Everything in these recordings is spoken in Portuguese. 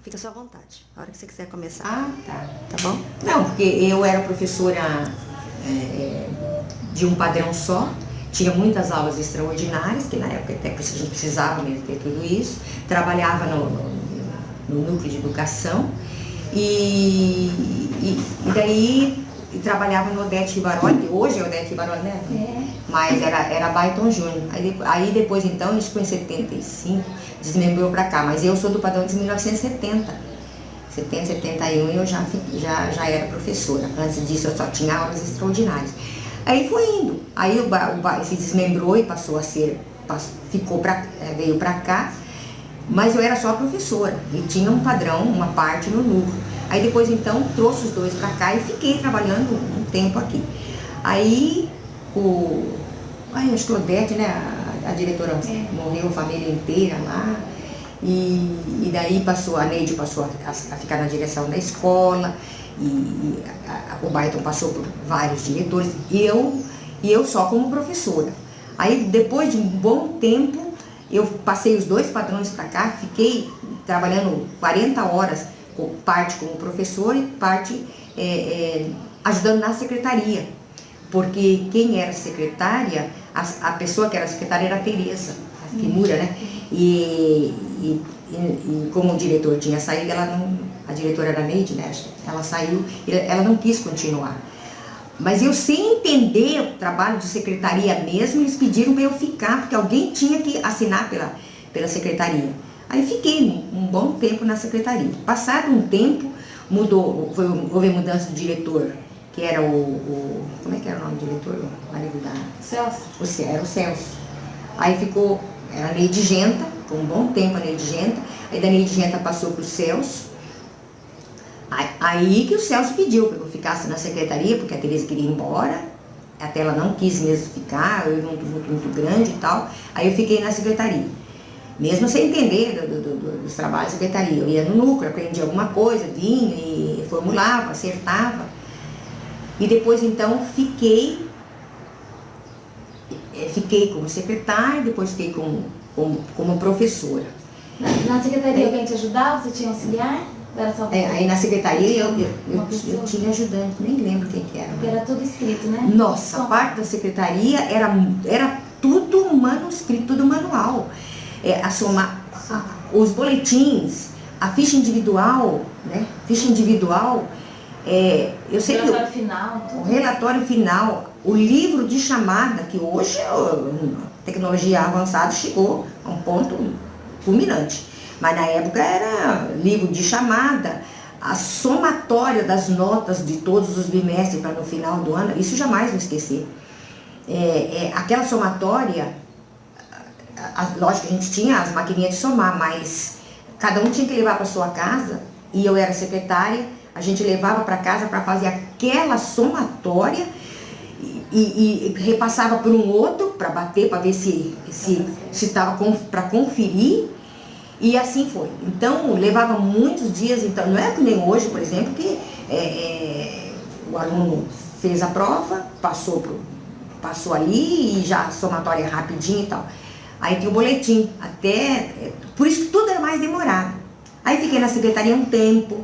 Fica só à vontade. A hora que você quiser começar. Ah, tá. Tá bom? Não, porque eu era professora de um padrão só, tinha muitas aulas extraordinárias, que na época até a gente precisava mesmo ter tudo isso, trabalhava no núcleo de educação e daí trabalhava no Odete Rivaroli, hoje é Odete Rivaroli, né? Mas era Byton Júnior. Aí depois então, isso foi em 75, desmembrou para cá, mas eu sou do padrão de 1970. 70, 71 eu já era professora. Antes disso eu só tinha aulas extraordinárias. Aí foi indo. Aí se desmembrou e passou a ser, veio para cá, mas eu era só professora e tinha um padrão, uma parte no núcleo. Aí depois então trouxe os dois para cá e fiquei trabalhando um tempo aqui. Aí acho que o Odete, né, a diretora morreu, a família inteira lá. E daí a Neide passou a ficar na direção da escola, o Byton passou por vários diretores, e eu só como professora. Aí depois de um bom tempo, eu passei os dois padrões para cá, fiquei trabalhando 40 horas, parte como professora e parte ajudando na secretaria. Porque quem era secretária, a pessoa que era secretária era a Tereza, a Finura, né? E como o diretor tinha saído, a diretora era a Neide, né? Ela saiu, ela não quis continuar. Mas eu, sem entender o trabalho de secretaria mesmo, eles pediram para eu ficar, porque alguém tinha que assinar pela secretaria. Aí fiquei um bom tempo na secretaria. Passado um tempo, houve mudança de diretor, que era como é que era o nome do diretor? O marido da... Celso. Era o Celso. Aí era a Neide Genta, foi um bom tempo a Neide Genta. Aí da Neide Genta passou para o Celso. Aí que o Celso pediu para eu ficasse na secretaria, porque a Tereza queria ir embora. Até ela não quis mesmo ficar, eu muito grande e tal. Aí eu fiquei na secretaria. Mesmo sem entender dos trabalhos da secretaria. Eu ia no núcleo, aprendia alguma coisa, vinha e formulava, acertava. E depois então fiquei como secretária, depois fiquei como professora. Na secretaria alguém te ajudava? Você tinha auxiliar? Era só aí na secretaria eu tinha ajudante, nem lembro quem que era. Porque era tudo escrito, né? Nossa, a parte da secretaria era tudo manuscrito, tudo manual. Os boletins, a ficha individual, né? Ficha individual, eu sei que o relatório final, o livro de chamada, que hoje a tecnologia avançada chegou a um ponto culminante. Mas na época era livro de chamada, a somatória das notas de todos os bimestres para no final do ano, isso jamais vou esquecer. Aquela somatória, lógico que a gente tinha as maquininhas de somar, mas cada um tinha que levar para sua casa, e eu era secretária, a gente levava para casa para fazer aquela somatória e repassava por um outro para bater, para ver se estava para conferir. E assim foi. Então, levava muitos dias. Então, não é que nem hoje, por exemplo, que o aluno fez a prova, passou ali e já a somatória rapidinho e tal. Aí tinha o boletim, por isso que tudo era mais demorado. Aí fiquei na secretaria um tempo.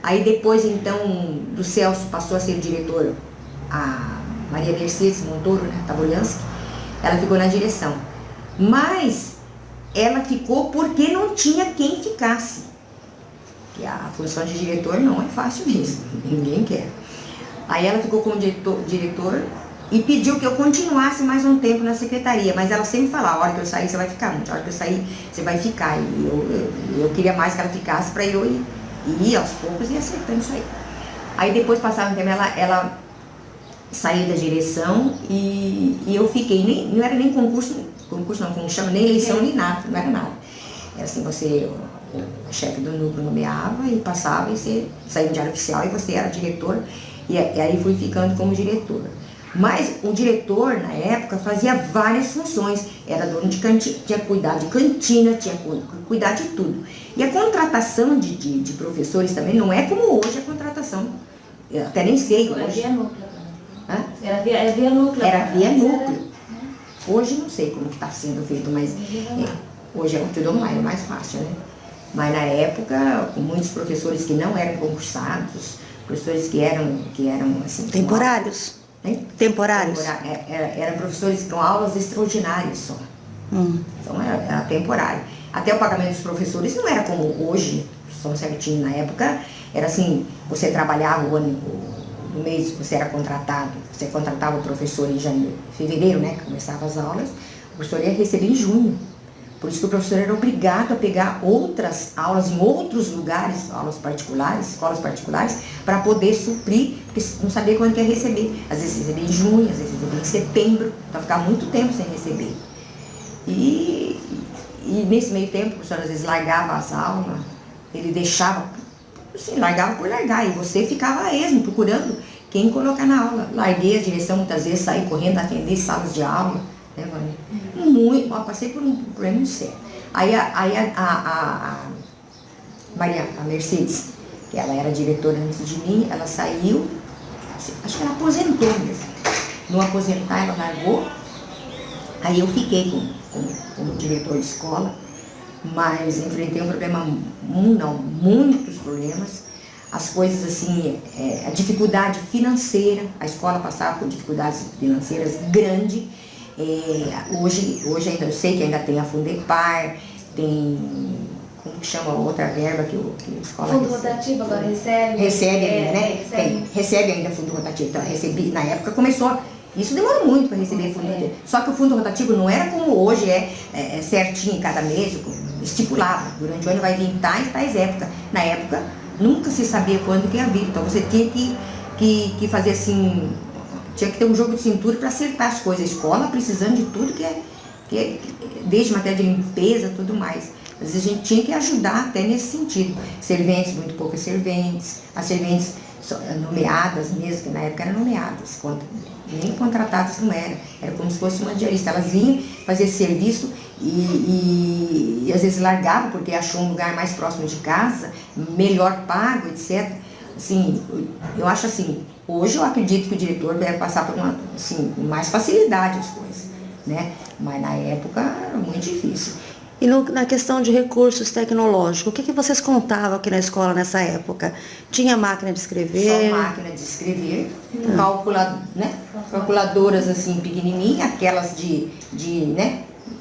Aí depois, então, do Celso passou a ser o diretor, a Maria Mercedes Montoro, né, Tabolhansky, ela ficou na direção. Mas ela ficou porque não tinha quem ficasse. Porque a função de diretor não é fácil mesmo, ninguém quer. Aí ela ficou como diretor e pediu que eu continuasse mais um tempo na secretaria, mas ela sempre falava, a hora que eu sair você vai ficar, a hora que eu sair você vai ficar. E eu queria mais que ela ficasse para eu ir aos poucos e acertando isso aí. Aí depois, passava um tempo, ela saiu da direção e eu fiquei, não era nem concurso não, como chama, nem eleição, nem nada, não era nada. Era assim, o chefe do núcleo nomeava e passava, e você saía no diário oficial e você era diretor, e aí fui ficando como diretora. Mas o diretor, na época, fazia várias funções, era dono de cantina, tinha que cuidar de cantina, tinha que cuidar de tudo. E a contratação de professores também não é como hoje a contratação, eu até nem sei hoje. Era via núcleo. Era via núcleo. Era via núcleo. Hoje não sei como que está sendo feito, mas hoje é tudo online, é mais fácil, né? Mas na época, com muitos professores que não eram concursados, professores que eram assim... Temporários? Temporários? Eram professores com aulas extraordinárias só. Então era temporário. Até o pagamento dos professores não era como hoje, são certinho. Na época era assim, você trabalhava no mês, você era contratado, você contratava o professor em janeiro, fevereiro, né, que começava as aulas, o professor ia receber em junho. Por isso que o professor era obrigado a pegar outras aulas em outros lugares, aulas particulares, escolas particulares, para poder suprir, porque não sabia quando que ia receber. Às vezes recebia em junho, às vezes recebia em setembro, então ficava muito tempo sem receber. E nesse meio tempo, o professor às vezes largava as aulas, ele deixava, assim, largava por largar, e você ficava a esmo procurando quem colocar na aula. Larguei a direção muitas vezes, saí correndo atender salas de aula, né, muito, passei por um problema muito sério. Aí a Mercedes, que ela era diretora antes de mim, ela saiu, acho que ela aposentou mesmo. Não aposentar, ela largou. Aí eu fiquei como diretor de escola, mas enfrentei um problema, muitos problemas. As coisas assim, a dificuldade financeira, a escola passava por dificuldades financeiras grandes. Hoje ainda eu sei que ainda tem a Fundepar, tem, como que chama a outra verba que a escola Fundo rotativo agora recebe? Recebe ainda, né? Recebe ainda fundo rotativo. Então, recebi, na época começou, isso demorou muito para receber fundo rotativo. Só que o fundo rotativo não era como hoje, certinho cada mês, estipulado. Durante o ano vai vir tais épocas. Na época, nunca se sabia quando que ia vir. Então, você tinha que fazer assim, tinha que ter um jogo de cintura para acertar as coisas. A escola precisando de tudo desde matéria de limpeza, tudo mais. Às vezes a gente tinha que ajudar até nesse sentido. Serventes, muito poucas serventes. As serventes nomeadas mesmo, que na época eram nomeadas, nem contratadas não eram. Era como se fosse uma diarista. Elas vinham fazer esse serviço e às vezes largavam porque achou um lugar mais próximo de casa, melhor pago, etc. Assim, eu acho assim, hoje eu acredito que o diretor deve passar por com mais facilidade as coisas, né? Mas na época era muito difícil. E na questão de recursos tecnológicos, o que vocês contavam aqui na escola nessa época? Tinha máquina de escrever? Só máquina de escrever, calculadoras assim pequenininhas, aquelas de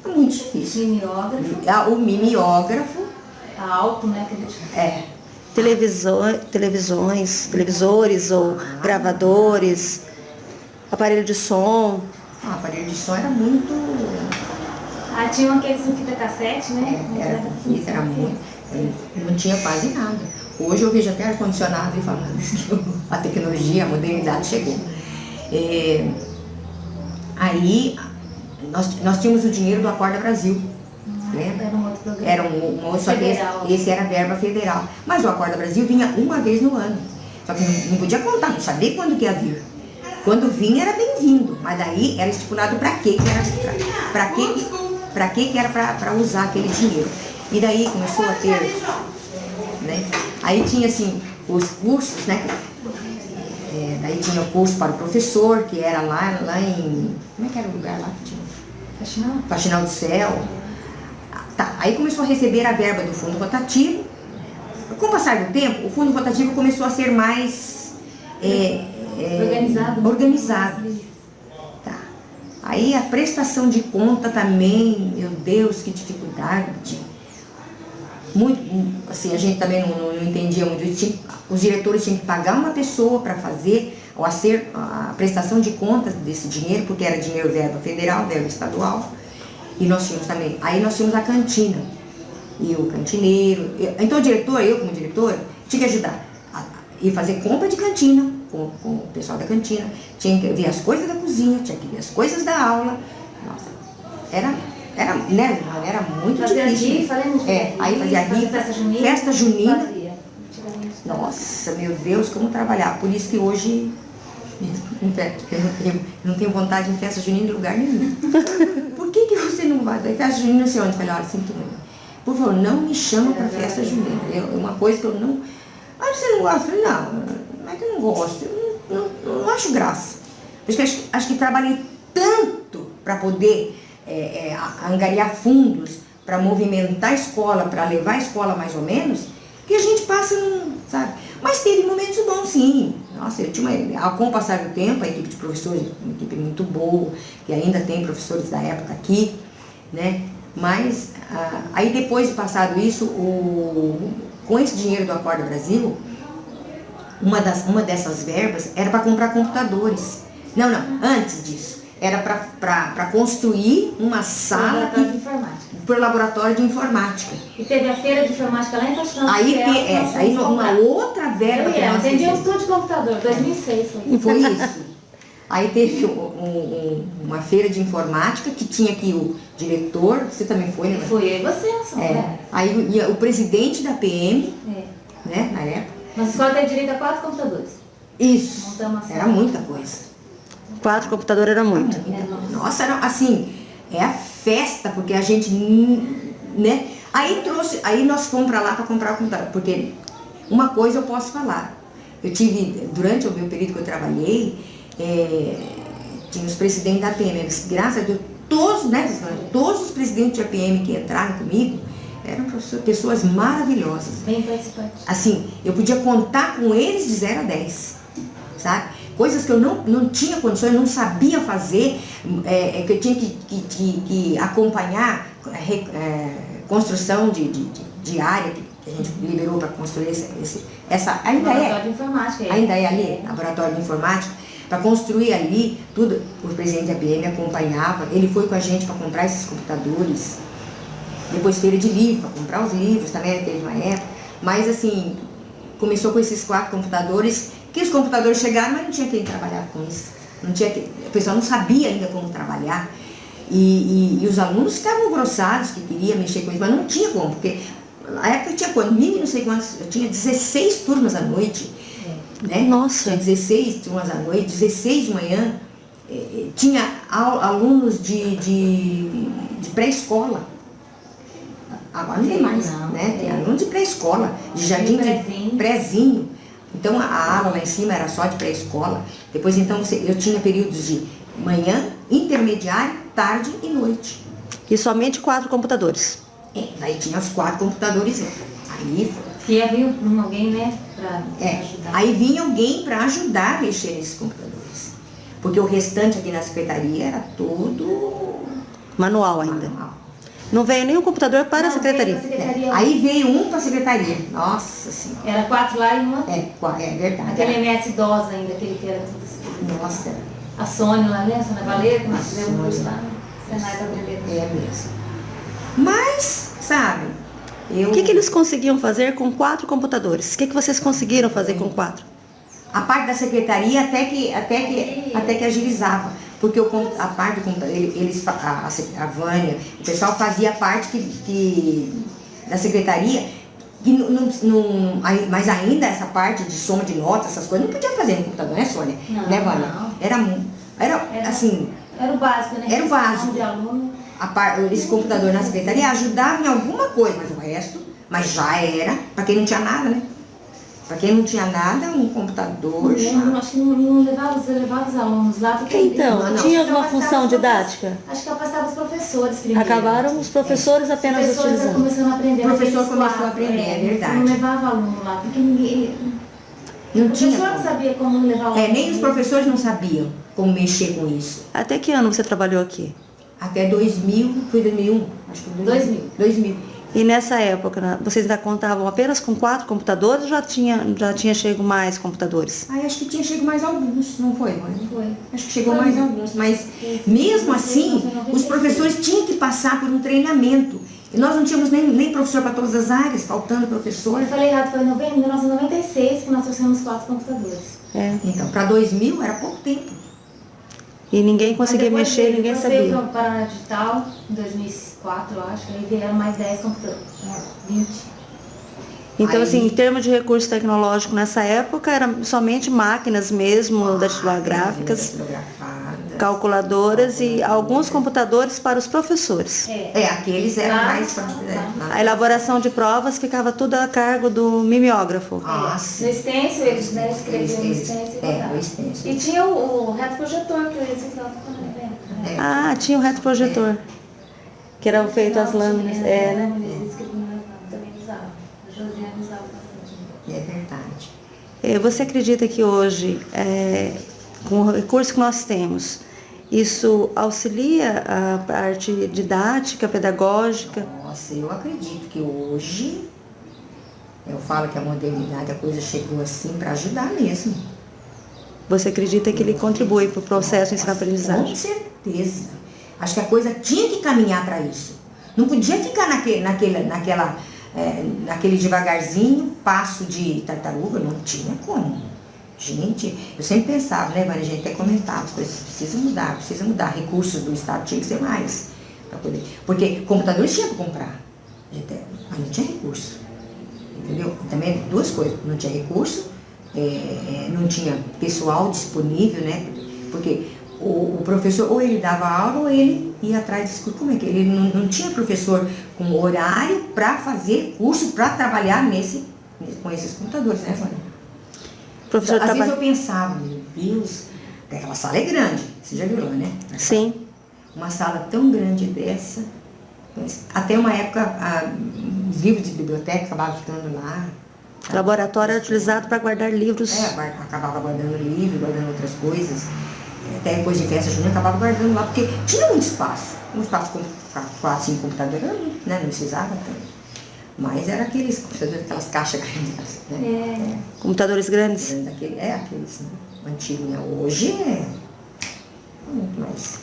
muito difícil. Mimeógrafo. O mimeógrafo. A álcool, né? Televisores ou gravadores, aparelho de som. O aparelho de som era muito... tinha aqueles em fita cassete, né? Era muito. Não tinha quase nada. Hoje eu vejo até ar-condicionado e falando que a tecnologia, a modernidade chegou. Aí nós tínhamos o dinheiro do Acorda Brasil. Lembra? Era um outro programa. Era um outro, só que esse era verba federal. Mas o Acorda Brasil vinha uma vez no ano. Só que não podia contar, não sabia quando que ia vir. Quando vinha era bem-vindo, mas daí era estipulado para que era para usar aquele dinheiro. E daí começou a ter, né? Aí tinha assim os cursos, né? Daí tinha o curso para o professor, que era lá em... Como é que era o lugar lá que tinha? Faxinal do Céu. Tá. Aí começou a receber a verba do fundo rotativo. Com o passar do tempo, o fundo rotativo começou a ser mais organizado. Tá. Aí a prestação de conta também, meu Deus, que dificuldade. Muito, assim, a gente também não entendia muito. Os diretores tinham que pagar uma pessoa para fazer a prestação de contas desse dinheiro, porque era dinheiro verba federal, verba estadual. E nós tínhamos também, aí nós tínhamos a cantina, e o cantineiro, então eu como diretor, tinha que ajudar e fazer compra de cantina com o pessoal da cantina, tinha que ver as coisas da cozinha, tinha que ver as coisas da aula. Nossa, era muito difícil. Aí fazia rifa, festa junina. Nossa, meu Deus, como trabalhar. Por isso que hoje eu não tenho vontade de festa junina em lugar nenhum. Por que você não vai? Festa junina, não sei onde. Eu falei, olha, sinto muito. Por favor, não me chama para festa junina. É uma coisa que eu não... Ah, você não gosta? Eu falei, não, não é que eu não gosto. Eu não acho graça. Acho que trabalhei tanto para poder angariar fundos para movimentar a escola, para levar a escola mais ou menos, que a gente passa, sabe? Mas teve momentos bons, sim. Nossa, eu tinha com o passar do tempo, a equipe de professores, uma equipe muito boa, que ainda tem professores da época aqui, né? Mas, aí depois de passado isso, com esse dinheiro do Acorda Brasil, uma dessas verbas era para comprar computadores. Não, antes disso. Era para construir uma sala para o laboratório de informática. E teve a feira de informática lá em Faxinal. Aí uma outra verba que nós entendi um estudo de computador, 2006 foi. Foi isso. Aí teve uma feira de informática que tinha aqui o diretor, você também foi, né? Foi eu e você, São. Aí ia o presidente da PM, né, na época. Nossa escola tem direito a 4 computadores. Isso, Montamos era muita coisa. 4 computadores era muito. Nossa, era assim, é a festa, porque a gente, né? Aí nós fomos pra lá para comprar o computador, porque uma coisa eu posso falar. Eu tive, durante o meu período que eu trabalhei, tinha os presidentes da PM, graças a Deus, todos os presidentes da PM que entraram comigo eram pessoas maravilhosas. Bem participantes. Assim, eu podia contar com eles de 0 a 10, sabe? Coisas que eu não tinha condições, não sabia fazer, que eu tinha que acompanhar, construção de área que a gente liberou para construir essa ainda laboratório de informática. Ainda é ali, laboratório de informática, para construir ali tudo. O presidente da PM acompanhava, ele foi com a gente para comprar esses computadores, depois feira de livro, para comprar os livros também, teve uma época, mas assim, começou com esses 4 computadores, que os computadores chegaram, mas não tinha quem trabalhar com isso. O pessoal não sabia ainda como trabalhar. E os alunos ficavam alvoroçados que queriam mexer com isso, mas não tinha como, porque na época eu tinha quanto? Não sei quantos, eu tinha 16 turmas à noite. Né? Nossa! Tinha 16 turmas à noite, 16 de manhã. Tinha alunos de pré-escola. Agora não tem mais, né? Tem alunos de pré-escola, de jardim de prézinho. Então a ala lá em cima era só de pré-escola. Depois então eu tinha períodos de manhã, intermediário, tarde e noite. E somente 4 computadores. Daí tinha os 4 computadores. Aí ia vir alguém, né, para ajudar. Aí vinha alguém para ajudar a mexer nesses computadores. Porque o restante aqui na secretaria era tudo manual ainda. Manual. Não veio nenhum computador para a secretaria. Aí veio um para a secretaria. Nossa Senhora. Era 4 lá e uma. É verdade. Aquele MS idosa ainda, aquele que era tudo assim. Nossa. A Sônia lá, né? A Sônia Valeta, nós fizemos um curso lá no Senai da Breleta. É mesmo. Mas, sabe, O que eles conseguiam fazer com 4 computadores? O que vocês conseguiram fazer com 4? A parte da secretaria até que agilizava. Porque a parte do computador, a Vânia, o pessoal fazia a parte da secretaria, mas ainda essa parte de soma de notas, essas coisas, não podia fazer no computador, né, Sônia? Não, né, Vânia? Era assim... Era o básico, né? Era o básico. De aluno. Esse computador na secretaria ajudava em alguma coisa, mas o resto, já era, para quem não tinha nada, né? Para quem não tinha nada, um computador. Acho que não levava os alunos lá. Porque então, tinha alguma função didática? Acho que capacitava os professores primeiro. Acabaram os professores apenas utilizando. Os professores começaram a aprender. O professor começou a aprender, é verdade. Não levava aluno lá, porque ninguém... O professor não sabia como levar o aluno. Nem os professores não sabiam como mexer com isso. Até que ano você trabalhou aqui? Até 2000, foi 2001, acho que 2000. E nessa época, vocês ainda contavam apenas com 4 computadores ou já tinha chego mais computadores? Acho que tinha chego mais alguns, não foi, mãe? Foi. Acho que chegou mais alguns, mas mesmo assim, os professores tinham que passar por um treinamento. E nós não tínhamos nem professor para todas as áreas, faltando professor. Eu falei errado, foi em 1996 que nós trouxemos 4 computadores. Então, para 2000 era pouco tempo. E ninguém conseguia mexer, ninguém sabia. Depois veio para a digital, em 2004, eu acho, aí vieram mais 10 computadores, 20. Então, assim, em termos de recurso tecnológico nessa época, eram somente máquinas mesmo, datilográficas, calculadoras e alguns computadores para os professores. Aqueles eram mais... A elaboração de provas ficava tudo a cargo do mimeógrafo. No stencil, eles escreviam no stencil. E tinha o retroprojetor, que eu ia dizer que estava falando. Tinha o retroprojetor. Que eram feitas as lâminas, né? Lâminas, escribinas também usava. A Josiane usava bastante. É verdade. Você acredita que hoje, com o recurso que nós temos, isso auxilia a parte didática, pedagógica? Nossa, eu acredito que hoje, eu falo que a modernidade, a coisa chegou assim para ajudar mesmo. Você acredita que ele contribui para o processo de ensino-aprendizagem? Com certeza. Acho que a coisa tinha que caminhar para isso. Não podia ficar naquele devagarzinho, passo de tartaruga, não tinha como. Gente, eu sempre pensava, né, Vânia, a gente até comentava, as coisas precisam mudar, recursos do Estado tinha que ser mais. Pra poder, porque computadores tinha para comprar, mas não tinha recurso. Entendeu? Também duas coisas, não tinha recurso, não tinha pessoal disponível, né? Porque o professor, ou ele dava aula, ou ele ia atrás desse curso. Como é que ele não tinha professor com horário para fazer curso, para trabalhar com esses computadores, né, Vânia? Às vezes eu pensava, meu Deus, aquela sala é grande, você já viu lá, né? Sim. Uma sala tão grande dessa, até uma época os livros de biblioteca acabavam ficando lá. O laboratório era utilizado para guardar livros. Acabava guardando livro, guardando outras coisas. Até depois de festa junina, acabava guardando lá, porque tinha muito espaço. Um espaço com 4, 5 computadores, né? Não precisava tanto. Mas era aqueles aquelas caixas grandes, né? Computadores grandes? Aqueles antigos, né? Hoje é muito mais.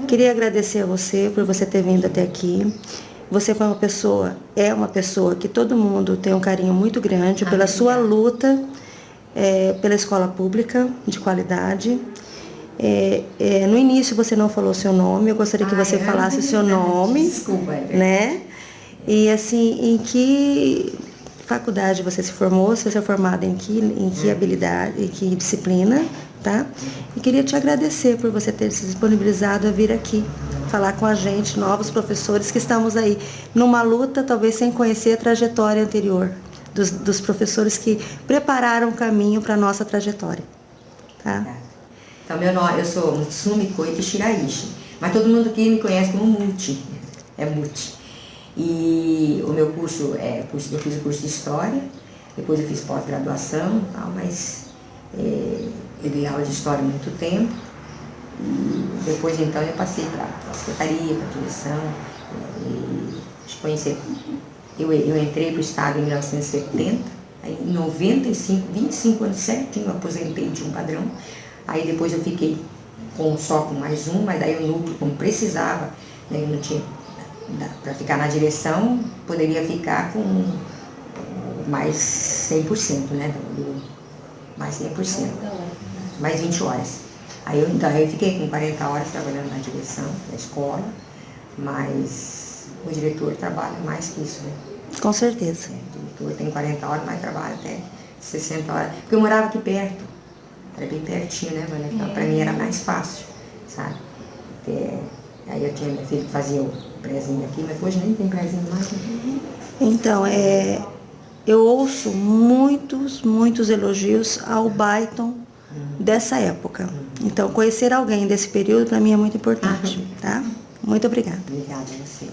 Queria agradecer a você por você ter vindo até aqui. Você foi é uma pessoa que todo mundo tem um carinho muito grande pela sua luta pela escola pública de qualidade. No início você não falou seu nome, eu gostaria que você falasse seu nome. Desculpa, né? E assim, em que faculdade você se formou? Se você é formada em que habilidade, em que disciplina, tá? E queria te agradecer por você ter se disponibilizado a vir aqui falar com a gente, novos professores que estamos aí numa luta, talvez sem conhecer a trajetória anterior dos professores que prepararam o caminho para a nossa trajetória, tá? Então, meu nome, eu sou Mutsumi Koike Shiraishi, mas todo mundo aqui me conhece como Muti, Muti. E o meu curso eu fiz o curso de História, depois eu fiz pós-graduação e tal, mas eu dei aula de História há muito tempo. E depois então eu passei para a secretaria, para a direção, eu entrei para o Estado em 1970, aí em 95, 25 anos certinho, eu aposentei de um padrão, aí depois eu fiquei só com mais um, mas daí o núcleo, como precisava, né, eu não tinha, para ficar na direção, poderia ficar com mais 100%, né, mais 100%, mais 20 horas. Aí eu fiquei com 40 horas trabalhando na direção da escola, mas o diretor trabalha mais que isso, né? Com certeza. O diretor tem 40 horas, mas trabalha até 60 horas. Porque eu morava aqui perto, era bem pertinho, né, Vânia? Então, para mim era mais fácil, sabe? Aí eu tinha minha filha que fazia o prézinho aqui, mas hoje nem tem prézinho mais. Então, eu ouço muitos elogios ao Byton dessa época. Então, conhecer alguém desse período para mim é muito importante, tá? Muito obrigada. Obrigada a você.